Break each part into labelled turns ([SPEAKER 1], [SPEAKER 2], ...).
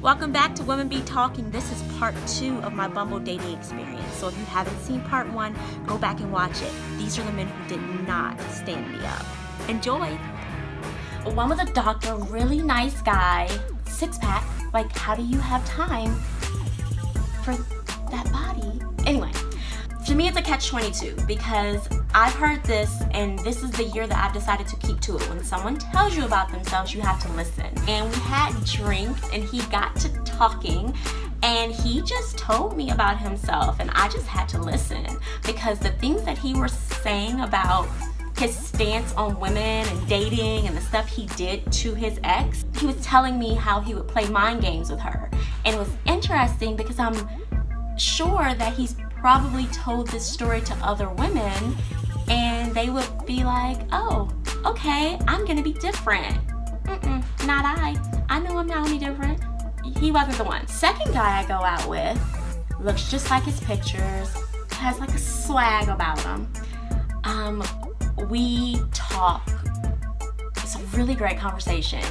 [SPEAKER 1] Welcome back to Women Be Talking. This is part 2 of my Bumble dating experience. So if you haven't seen part 1, go back and watch it. These are the men who did not stand me up. Enjoy. One was a doctor, really nice guy, 6-pack. Like, how do you have time for that body? Anyway, to me it's a catch-22 because I've heard this, and this is the year that I've decided to keep to it. When someone tells you about themselves, you have to listen. And we had drinks and he got to talking and he just told me about himself, and I just had to listen because the things that he was saying about his stance on women and dating and the stuff he did to his ex, he was telling me how he would play mind games with her. And it was interesting because I'm sure that he's probably told this story to other women and they would be like, oh, okay, I'm gonna be different. Not I know I'm not any different. He wasn't the one. Second guy I go out with looks just like his pictures, has like a swag about him. We talk. It's a really great conversation.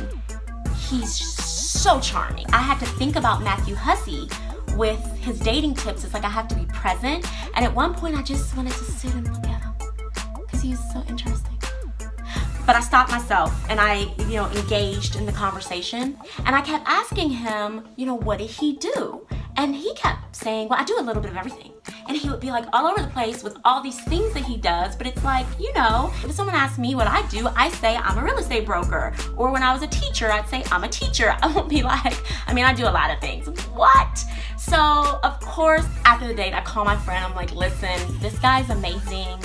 [SPEAKER 1] He's so charming. I had to think about Matthew Hussey with his dating tips. It's like I have to be present. And at one point I just wanted to sit and look at him because he's so interesting. But I stopped myself and I, engaged in the conversation. And I kept asking him, what did he do? And he kept saying, well, I do a little bit of everything. And he would be like all over the place with all these things that he does. But it's like, if someone asks me what I do, I say I'm a real estate broker. Or when I was a teacher, I'd say I'm a teacher. I won't be like, I do a lot of things. What? So, of course, after the date, I call my friend. I'm like, listen, this guy's amazing.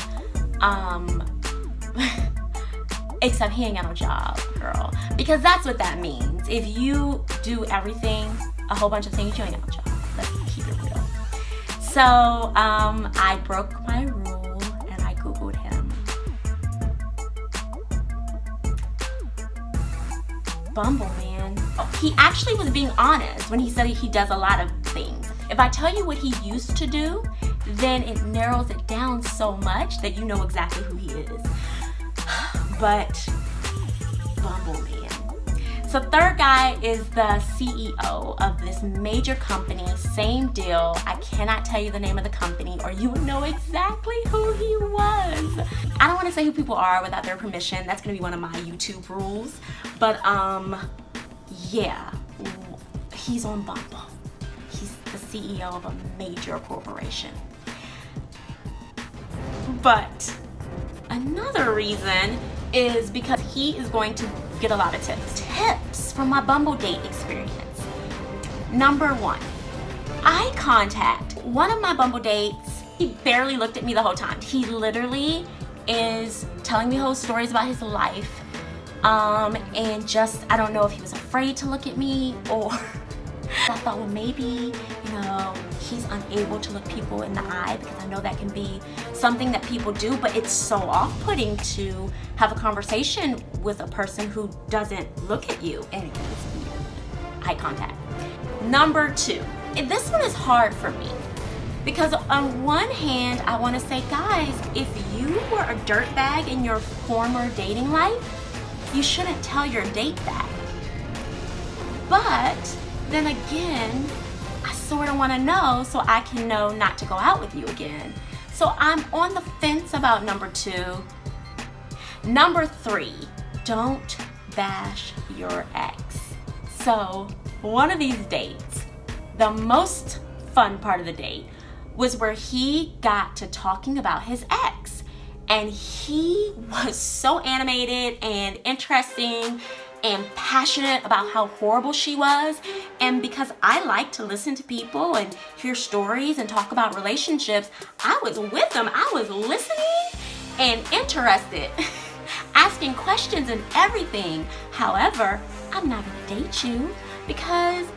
[SPEAKER 1] Except he ain't got no job, girl. Because that's what that means. If you do everything, a whole bunch of things, you ain't got no job. Let's keep it real. So I broke my rule and I Googled him. Bumble, man. He actually was being honest when he said he does a lot of things. If I tell you what he used to do, then it narrows it down so much that you know exactly who he is. But Bumble, man. So third guy is the CEO of this major company, same deal. I cannot tell you the name of the company or you would know exactly who he was. I don't want to say who people are without their permission. That's gonna be one of my YouTube rules. But yeah, he's on Bumble. He's the CEO of a major corporation. But another reason is because he is going to get a lot of tips from my Bumble date experience. Number 1, eye contact. One of my Bumble dates, he barely looked at me the whole time. He literally is telling me whole stories about his life, and just, I don't know if he was afraid to look at me or I thought, well, maybe, he's unable to look people in the eye because I know that can be something that people do, but it's so off-putting to have a conversation with a person who doesn't look at you. And it's weird. Eye contact. Number 2, and this one is hard for me because on one hand, I want to say, guys, if you were a dirtbag in your former dating life, you shouldn't tell your date that. But then again, I sort of want to know so I can know not to go out with you again. So I'm on the fence about number 2. Number 3, don't bash your ex. So one of these dates, the most fun part of the date was where he got to talking about his ex. And he was so animated and interesting and passionate about how horrible she was. And because I like to listen to people and hear stories and talk about relationships, I was with them. I was listening and interested, asking questions and everything. However, I'm not gonna date you because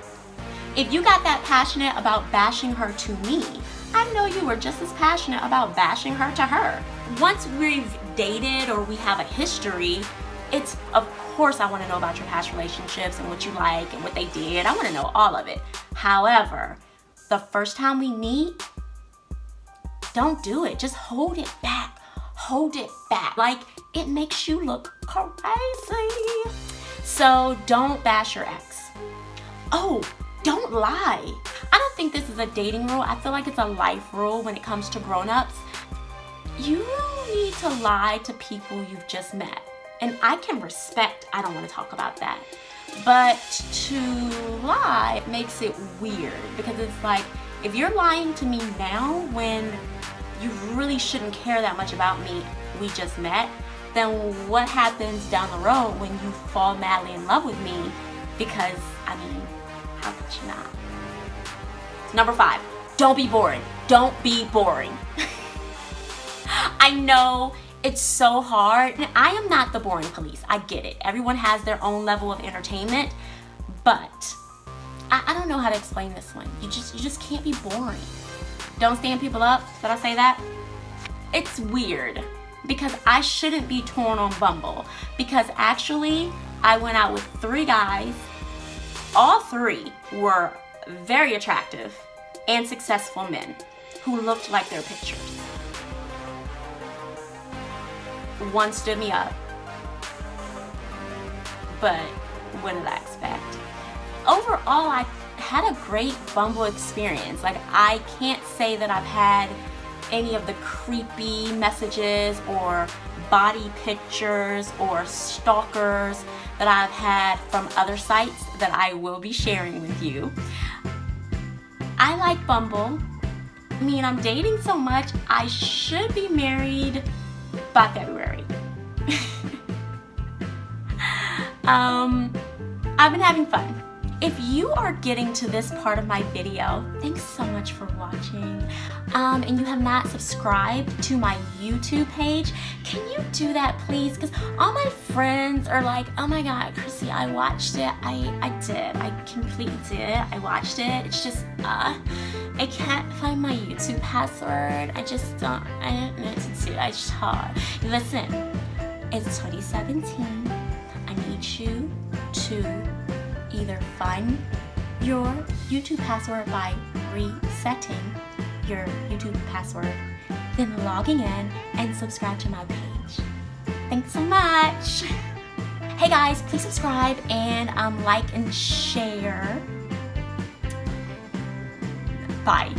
[SPEAKER 1] if you got that passionate about bashing her to me, I know you were just as passionate about bashing her to her. Once we've dated or we have a history, it's, of course, I want to know about your past relationships and what you like and what they did. I want to know all of it. However, the first time we meet, don't do it. Just hold it back. Hold it back. Like, it makes you look crazy. So don't bash your ex. Oh, don't lie. I don't think this is a dating rule. I feel like it's a life rule when it comes to grown-ups. You don't need to lie to people you've just met. And I can respect, I don't want to talk about that. But to lie makes it weird, because it's like, if you're lying to me now when you really shouldn't care that much about me, we just met, then what happens down the road when you fall madly in love with me? Because, I mean, how could you not? Number 5, don't be boring. Don't be boring. I know it's so hard. I am not the boring police. I get it. Everyone has their own level of entertainment, but I don't know how to explain this one. You just can't be boring. Don't stand people up. Did I say that? It's weird because I shouldn't be torn on Bumble, because actually I went out with 3 guys. All 3 were very attractive and successful men who looked like their pictures. One stood me up, but what did I expect? Overall, I had a great Bumble experience. Like, I can't say that I've had any of the creepy messages or body pictures or stalkers that I've had from other sites that I will be sharing with you. I like Bumble. I mean, I'm dating so much, I should be married by February. I've been having fun. If you are getting to this part of my video, thanks so much for watching. And you have not subscribed to my YouTube page, can you do that, please? Because all my friends are like, oh my God, Chrissy, I watched it. I did. I completely did. I watched it. It's just, I can't find my YouTube password. I don't know what to do. It's hard. Listen, it's 2017. I need you to either find your YouTube password by resetting your YouTube password, then logging in and subscribe to my page. Thanks so much. Hey guys, please subscribe and like and share. Bye.